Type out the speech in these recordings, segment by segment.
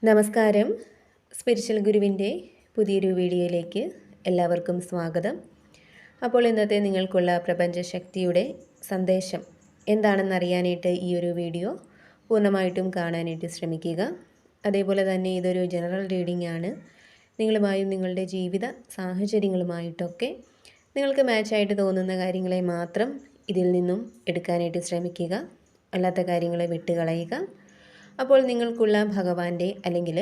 നമസ്കാരം. സ്പിരിച്വൽ ഗുരുവിൻ്റെ പുതിയൊരു വീഡിയോയിലേക്ക് എല്ലാവർക്കും സ്വാഗതം. അപ്പോൾ ഇന്നത്തെ നിങ്ങൾക്കുള്ള പ്രപഞ്ചശക്തിയുടെ സന്ദേശം എന്താണെന്നറിയാനായിട്ട് ഈ ഒരു വീഡിയോ പൂർണ്ണമായിട്ടും കാണാനായിട്ട് ശ്രമിക്കുക. അതേപോലെ തന്നെ ഇതൊരു ജനറൽ റീഡിംഗ് ആണ്. നിങ്ങളുമായും നിങ്ങളുടെ ജീവിത സാഹചര്യങ്ങളുമായിട്ടൊക്കെ നിങ്ങൾക്ക് മാച്ചായിട്ട് തോന്നുന്ന കാര്യങ്ങളെ മാത്രം ഇതിൽ നിന്നും എടുക്കാനായിട്ട് ശ്രമിക്കുക. അല്ലാത്ത കാര്യങ്ങളെ വിട്ടുകളയുക. അപ്പോൾ നിങ്ങൾക്കുള്ള ഭഗവാന്റെ അല്ലെങ്കിൽ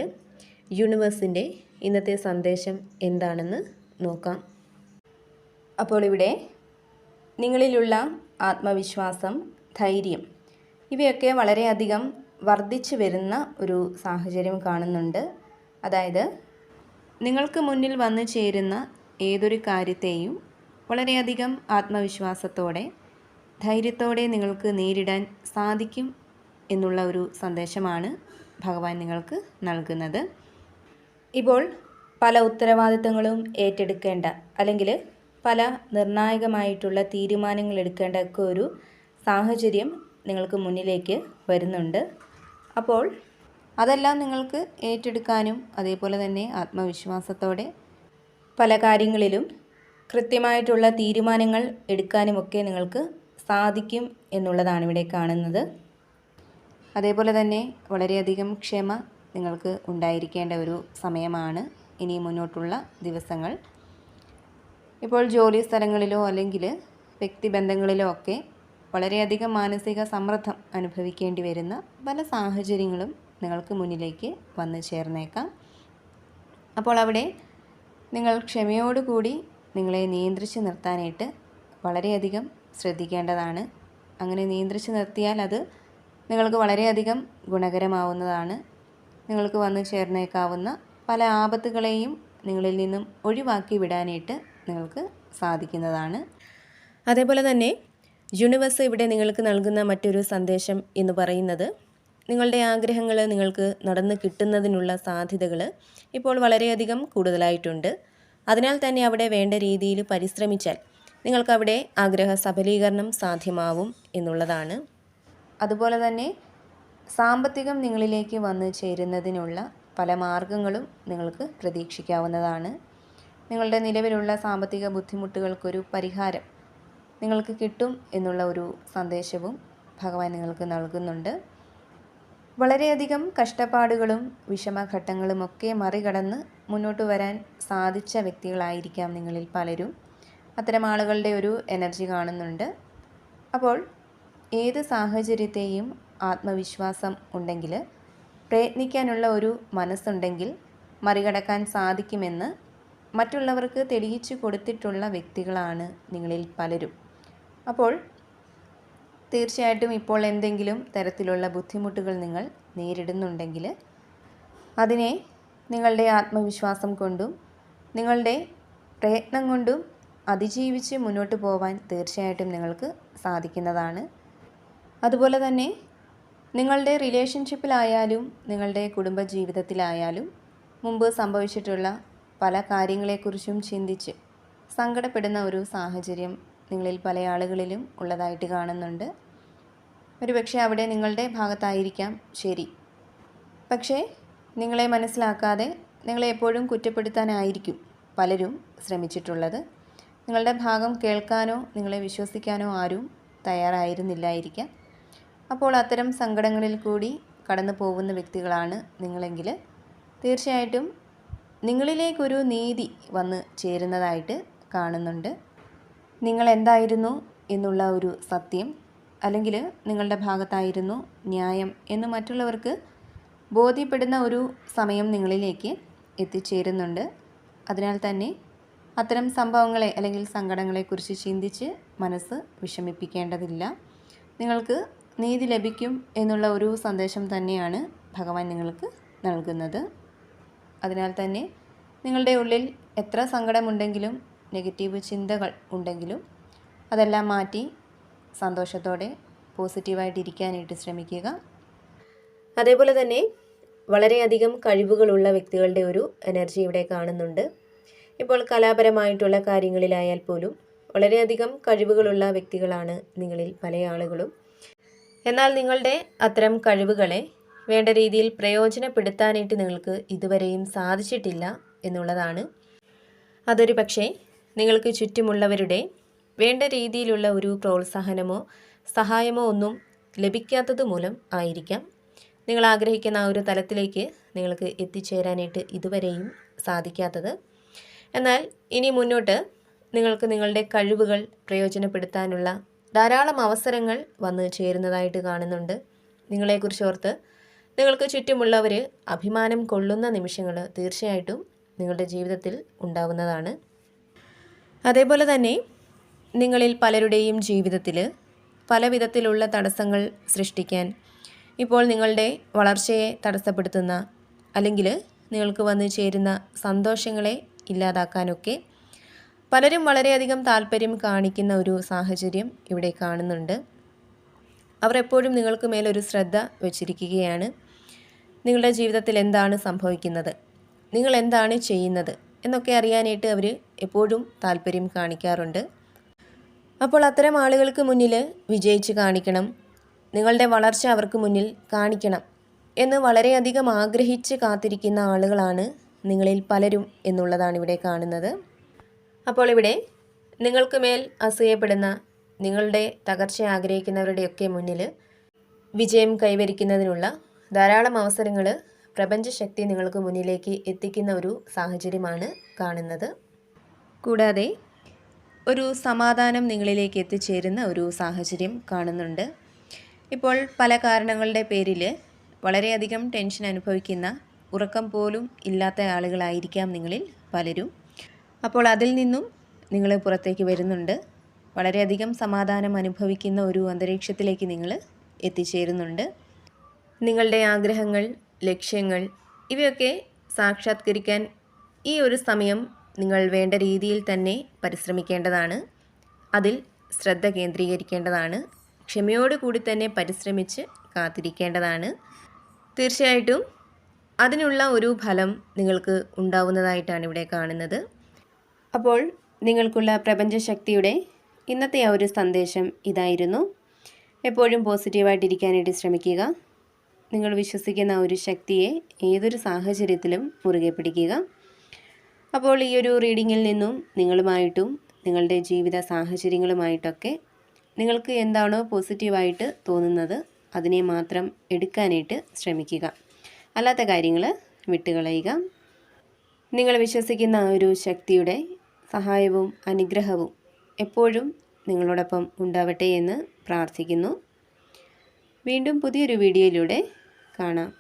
യൂണിവേഴ്സിൻ്റെ ഇന്നത്തെ സന്ദേശം എന്താണെന്ന് നോക്കാം. അപ്പോൾ ഇവിടെ നിങ്ങളിലുള്ള ആത്മവിശ്വാസം, ധൈര്യം ഇവയൊക്കെ വളരെയധികം വർദ്ധിച്ചു വരുന്ന ഒരു സാഹചര്യം കാണുന്നുണ്ട്. അതായത് നിങ്ങൾക്ക് മുന്നിൽ വന്നു ചേരുന്ന ഏതൊരു കാര്യത്തെയും വളരെയധികം ആത്മവിശ്വാസത്തോടെ, ധൈര്യത്തോടെ നിങ്ങൾക്ക് നേരിടാൻ സാധിക്കും എന്നുള്ള ഒരു സന്ദേശമാണ് ഭഗവാൻ നിങ്ങൾക്ക് നൽകുന്നത്. ഇപ്പോൾ പല ഉത്തരവാദിത്തങ്ങളും ഏറ്റെടുക്കേണ്ട അല്ലെങ്കിൽ പല നിർണായകമായിട്ടുള്ള തീരുമാനങ്ങൾ എടുക്കേണ്ട ഒക്കെ ഒരു സാഹചര്യം നിങ്ങൾക്ക് മുന്നിലേക്ക് വരുന്നുണ്ട്. അപ്പോൾ അതെല്ലാം നിങ്ങൾക്ക് ഏറ്റെടുക്കാനും അതേപോലെ തന്നെ ആത്മവിശ്വാസത്തോടെ പല കാര്യങ്ങളിലും കൃത്യമായിട്ടുള്ള തീരുമാനങ്ങൾ എടുക്കാനുമൊക്കെ നിങ്ങൾക്ക് സാധിക്കും എന്നുള്ളതാണ് ഇവിടെ കാണുന്നത്. അതേപോലെ തന്നെ വളരെയധികം ക്ഷമ നിങ്ങൾക്ക് ഉണ്ടായിരിക്കേണ്ട ഒരു സമയമാണ് ഇനി മുന്നോട്ടുള്ള ദിവസങ്ങൾ. ഇപ്പോൾ ജോലി സ്ഥലങ്ങളിലോ അല്ലെങ്കിൽ വ്യക്തിബന്ധങ്ങളിലോ ഒക്കെ വളരെയധികം മാനസിക സമ്മർദ്ദം അനുഭവിക്കേണ്ടി വരുന്ന പല സാഹചര്യങ്ങളും നിങ്ങൾക്ക് മുന്നിലേക്ക് വന്നു ചേർന്നേക്കാം. അപ്പോൾ അവിടെ നിങ്ങൾ ക്ഷമയോടുകൂടി നിങ്ങളെ നിയന്ത്രിച്ച് നിർത്താനായിട്ട് വളരെയധികം ശ്രദ്ധിക്കേണ്ടതാണ്. അങ്ങനെ നിയന്ത്രിച്ച് നിർത്തിയാൽ അത് നിങ്ങൾക്ക് വളരെയധികം ഗുണകരമാവുന്നതാണ്. നിങ്ങൾക്ക് വന്നു ചേർന്നേക്കാവുന്ന പല ആപത്തുകളെയും നിങ്ങളിൽ നിന്നും ഒഴിവാക്കി വിടാനായിട്ട് നിങ്ങൾക്ക് സാധിക്കുന്നതാണ്. അതേപോലെ തന്നെ യൂണിവേഴ്സ് ഇവിടെ നിങ്ങൾക്ക് നൽകുന്ന മറ്റൊരു സന്ദേശം എന്ന് പറയുന്നത് നിങ്ങളുടെ ആഗ്രഹങ്ങൾ നിങ്ങൾക്ക് നടന്നു കിട്ടുന്നതിനുള്ള സാധ്യതകൾ ഇപ്പോൾ വളരെയധികം കൂടുതലായിട്ടുണ്ട്. അതിനാൽ തന്നെ അവിടെ വേണ്ട രീതിയിൽ പരിശ്രമിച്ചാൽ നിങ്ങൾക്കവിടെ ആഗ്രഹ സഫലീകരണം സാധ്യമാവും എന്നുള്ളതാണ്. അതുപോലെ തന്നെ സാമ്പത്തികം നിങ്ങളിലേക്ക് വന്നു ചേരുന്നതിനുള്ള പല മാർഗങ്ങളും നിങ്ങൾക്ക് പ്രതീക്ഷിക്കാവുന്നതാണ്. നിങ്ങളുടെ നിലവിലുള്ള സാമ്പത്തിക ബുദ്ധിമുട്ടുകൾക്കൊരു പരിഹാരം നിങ്ങൾക്ക് കിട്ടും എന്നുള്ള ഒരു സന്ദേശവും ഭഗവാൻ നിങ്ങൾക്ക് നൽകുന്നുണ്ട്. വളരെയധികം കഷ്ടപ്പാടുകളും വിഷമഘട്ടങ്ങളുമൊക്കെ മറികടന്ന് മുന്നോട്ട് വരാൻ സാധിച്ച വ്യക്തികളായിരിക്കാം നിങ്ങളിൽ പലരും. അത്തരം ആളുകളുടെ ഒരു എനർജി കാണുന്നുണ്ട്. അപ്പോൾ ഏത് സാഹചര്യത്തെയും ആത്മവിശ്വാസം ഉണ്ടെങ്കിൽ, പ്രയത്നിക്കാനുള്ള ഒരു മനസ്സുണ്ടെങ്കിൽ മറികടക്കാൻ സാധിക്കുമെന്ന് മറ്റുള്ളവർക്ക് തെളിയിച്ചു കൊടുത്തിട്ടുള്ള വ്യക്തികളാണ് നിങ്ങളിൽ പലരും. അപ്പോൾ തീർച്ചയായിട്ടും ഇപ്പോൾ എന്തെങ്കിലും തരത്തിലുള്ള ബുദ്ധിമുട്ടുകൾ നിങ്ങൾ നേരിടുന്നുണ്ടെങ്കിൽ അതിനെ നിങ്ങളുടെ ആത്മവിശ്വാസം കൊണ്ടും നിങ്ങളുടെ പ്രയത്നം കൊണ്ടും അതിജീവിച്ച് മുന്നോട്ട് പോവാൻ തീർച്ചയായിട്ടും നിങ്ങൾക്ക് സാധിക്കുന്നതാണ്. അതുപോലെ തന്നെ നിങ്ങളുടെ റിലേഷൻഷിപ്പിലായാലും നിങ്ങളുടെ കുടുംബജീവിതത്തിലായാലും മുമ്പ് സംഭവിച്ചിട്ടുള്ള പല കാര്യങ്ങളെക്കുറിച്ചും ചിന്തിച്ച് സങ്കടപ്പെടുന്ന ഒരു സാഹചര്യം നിങ്ങളിൽ പല ആളുകളിലും ഉള്ളതായിട്ട് കാണുന്നുണ്ട്. ഒരുപക്ഷെ അവിടെ നിങ്ങളുടെ ഭാഗത്തായിരിക്കാം ശരി, പക്ഷേ നിങ്ങളെ മനസ്സിലാക്കാതെ നിങ്ങളെ എപ്പോഴും കുറ്റപ്പെടുത്താനായിരിക്കും പലരും ശ്രമിച്ചിട്ടുള്ളത്. നിങ്ങളുടെ ഭാഗം കേൾക്കാനോ നിങ്ങളെ വിശ്വസിക്കാനോ ആരും തയ്യാറായിരുന്നില്ലായിരിക്കാം. അപ്പോൾ അത്തരം സങ്കടങ്ങളിൽ കൂടി കടന്നു പോകുന്ന വ്യക്തികളാണ് നിങ്ങളെങ്കിൽ തീർച്ചയായിട്ടും നിങ്ങളിലേക്കൊരു നീതി വന്ന് ചേരുന്നതായിട്ട് കാണുന്നുണ്ട്. നിങ്ങൾ എന്തായിരുന്നു എന്നുള്ള ഒരു സത്യം അല്ലെങ്കിൽ നിങ്ങളുടെ ഭാഗത്തായിരുന്നു ന്യായം എന്ന് മറ്റുള്ളവർക്ക് ബോധ്യപ്പെടുന്ന ഒരു സമയം നിങ്ങളിലേക്ക് എത്തിച്ചേരുന്നുണ്ട്. അതിനാൽ തന്നെ അത്തരം സംഭവങ്ങളെ അല്ലെങ്കിൽ സങ്കടങ്ങളെക്കുറിച്ച് ചിന്തിച്ച് മനസ്സ് വിഷമിപ്പിക്കേണ്ടതില്ല. നിങ്ങൾക്ക് നീതി ലഭിക്കും എന്നുള്ള ഒരു സന്ദേശം തന്നെയാണ് ഭഗവാൻ നിങ്ങൾക്ക് നൽകുന്നത്. അതിനാൽ തന്നെ നിങ്ങളുടെ ഉള്ളിൽ എത്ര സങ്കടമുണ്ടെങ്കിലും നെഗറ്റീവ് ചിന്തകൾ ഉണ്ടെങ്കിലും അതെല്ലാം മാറ്റി സന്തോഷത്തോടെ പോസിറ്റീവായിട്ടിരിക്കാനായിട്ട് ശ്രമിക്കുക. അതേപോലെ തന്നെ വളരെയധികം കഴിവുകളുള്ള വ്യക്തികളുടെ ഒരു എനർജി ഇവിടെ കാണുന്നുണ്ട്. ഇപ്പോൾ കലാപരമായിട്ടുള്ള കാര്യങ്ങളിലായാൽ പോലും വളരെയധികം കഴിവുകളുള്ള വ്യക്തികളാണ് നിങ്ങളിൽ പല ആളുകളും. എന്നാൽ നിങ്ങളുടെ അത്തരം കഴിവുകളെ വേണ്ട രീതിയിൽ പ്രയോജനപ്പെടുത്താനായിട്ട് നിങ്ങൾക്ക് ഇതുവരെയും സാധിച്ചിട്ടില്ല എന്നുള്ളതാണ്. അതൊരു പക്ഷേ നിങ്ങൾക്ക് ചുറ്റുമുള്ളവരുടെ വേണ്ട രീതിയിലുള്ള ഒരു പ്രോത്സാഹനമോ സഹായമോ ഒന്നും ലഭിക്കാത്തത് മൂലം ആയിരിക്കാം നിങ്ങൾ ആഗ്രഹിക്കുന്ന ആ ഒരു തലത്തിലേക്ക് നിങ്ങൾക്ക് എത്തിച്ചേരാനായിട്ട് ഇതുവരെയും സാധിക്കാത്തത്. എന്നാൽ ഇനി മുന്നോട്ട് നിങ്ങൾക്ക് നിങ്ങളുടെ കഴിവുകൾ പ്രയോജനപ്പെടുത്താനുള്ള ധാരാളം അവസരങ്ങൾ വന്ന് ചേരുന്നതായിട്ട് കാണുന്നുണ്ട്. നിങ്ങളെക്കുറിച്ച് ഓർത്ത് നിങ്ങൾക്ക് ചുറ്റുമുള്ളവർ അഭിമാനം കൊള്ളുന്ന നിമിഷങ്ങൾ തീർച്ചയായിട്ടും നിങ്ങളുടെ ജീവിതത്തിൽ ഉണ്ടാവുന്നതാണ്. അതേപോലെ തന്നെ നിങ്ങളിൽ പലരുടെയും ജീവിതത്തിൽ പല വിധത്തിലുള്ള തടസ്സങ്ങൾ സൃഷ്ടിക്കാൻ, ഇപ്പോൾ നിങ്ങളുടെ വളർച്ചയെ തടസ്സപ്പെടുത്തുന്ന അല്ലെങ്കിൽ നിങ്ങൾക്ക് വന്നു ചേരുന്ന സന്തോഷങ്ങളെ ഇല്ലാതാക്കാനൊക്കെ പലരും വളരെയധികം താല്പര്യം കാണിക്കുന്ന ഒരു സാഹചര്യം ഇവിടെ കാണുന്നുണ്ട്. അവർ എപ്പോഴും നിങ്ങൾക്ക് മേലൊരു ശ്രദ്ധ വച്ചിരിക്കുകയാണ്. നിങ്ങളുടെ ജീവിതത്തിൽ എന്താണ് സംഭവിക്കുന്നത്, നിങ്ങൾ എന്താണ് ചെയ്യുന്നത് എന്നൊക്കെ അറിയാനായിട്ട് അവർ എപ്പോഴും താല്പര്യം കാണിക്കാറുണ്ട്. അപ്പോൾ അത്തരം ആളുകൾക്ക് മുന്നിൽ വിജയിച്ച് കാണിക്കണം, നിങ്ങളുടെ വളർച്ച അവർക്ക് മുന്നിൽ കാണിക്കണം എന്ന് വളരെയധികം ആഗ്രഹിച്ച് കാത്തിരിക്കുന്ന ആളുകളാണ് നിങ്ങളിൽ പലരും എന്നുള്ളതാണ് ഇവിടെ കാണുന്നത്. അപ്പോൾ ഇവിടെ നിങ്ങൾക്ക് മേൽ അസൂയപ്പെടുന്ന, നിങ്ങളുടെ തകർച്ച ആഗ്രഹിക്കുന്നവരുടെയൊക്കെ മുന്നിൽ വിജയം കൈവരിക്കുന്നതിനുള്ള ധാരാളം അവസരങ്ങൾ പ്രപഞ്ചശക്തി നിങ്ങൾക്ക് മുന്നിലേക്ക് എത്തിക്കുന്ന ഒരു സാഹചര്യമാണ് കാണുന്നത്. കൂടാതെ ഒരു സമാധാനം നിങ്ങളിലേക്ക് എത്തിച്ചേരുന്ന ഒരു സാഹചര്യം കാണുന്നുണ്ട്. ഇപ്പോൾ പല കാരണങ്ങളുടെ പേരിൽ വളരെയധികം ടെൻഷൻ അനുഭവിക്കുന്ന, ഉറക്കം പോലും ഇല്ലാത്ത ആളുകളായിരിക്കാം നിങ്ങളിൽ പലരും. അപ്പോൾ അതിൽ നിന്നും നിങ്ങൾ പുറത്തേക്ക് വരുന്നുണ്ട്. വളരെയധികം സമാധാനം അനുഭവിക്കുന്ന ഒരു അന്തരീക്ഷത്തിലേക്ക് നിങ്ങൾ എത്തിച്ചേരുന്നുണ്ട്. നിങ്ങളുടെ ആഗ്രഹങ്ങൾ, ലക്ഷ്യങ്ങൾ ഇവയൊക്കെ സാക്ഷാത്കരിക്കാൻ ഈ ഒരു സമയം നിങ്ങൾ വേണ്ട രീതിയിൽ തന്നെ പരിശ്രമിക്കേണ്ടതാണ്. അതിൽ ശ്രദ്ധ കേന്ദ്രീകരിക്കേണ്ടതാണ്. ക്ഷമയോടുകൂടി തന്നെ പരിശ്രമിച്ച് കാത്തിരിക്കേണ്ടതാണ്. തീർച്ചയായിട്ടും അതിനുള്ള ഒരു ഫലം നിങ്ങൾക്ക് ഉണ്ടാവുന്നതായിട്ടാണ് ഇവിടെ കാണുന്നത്. അപ്പോൾ നിങ്ങൾക്കുള്ള പ്രപഞ്ചശക്തിയുടെ ഇന്നത്തെ ആ ഒരു സന്ദേശം ഇതായിരുന്നു. എപ്പോഴും പോസിറ്റീവായിട്ടിരിക്കാനായിട്ട് ശ്രമിക്കുക. നിങ്ങൾ വിശ്വസിക്കുന്ന ഒരു ശക്തിയെ ഏതൊരു സാഹചര്യത്തിലും മുറുകെ പിടിക്കുക. അപ്പോൾ ഈ ഒരു റീഡിങ്ങിൽ നിന്നും നിങ്ങളുമായിട്ടും നിങ്ങളുടെ ജീവിത സാഹചര്യങ്ങളുമായിട്ടൊക്കെ നിങ്ങൾക്ക് എന്താണോ പോസിറ്റീവായിട്ട് തോന്നുന്നത് അതിനെ മാത്രം എടുക്കാനായിട്ട് ശ്രമിക്കുക. അല്ലാത്ത കാര്യങ്ങൾ വിട്ടുകളയുക. നിങ്ങൾ വിശ്വസിക്കുന്ന ആ ഒരു ശക്തിയുടെ സഹായവും അനുഗ്രഹവും എപ്പോഴും നിങ്ങളോടൊപ്പം ഉണ്ടാവട്ടെ എന്ന് പ്രാർത്ഥിക്കുന്നു. വീണ്ടും പുതിയൊരു വീഡിയോയിലൂടെ കാണാം.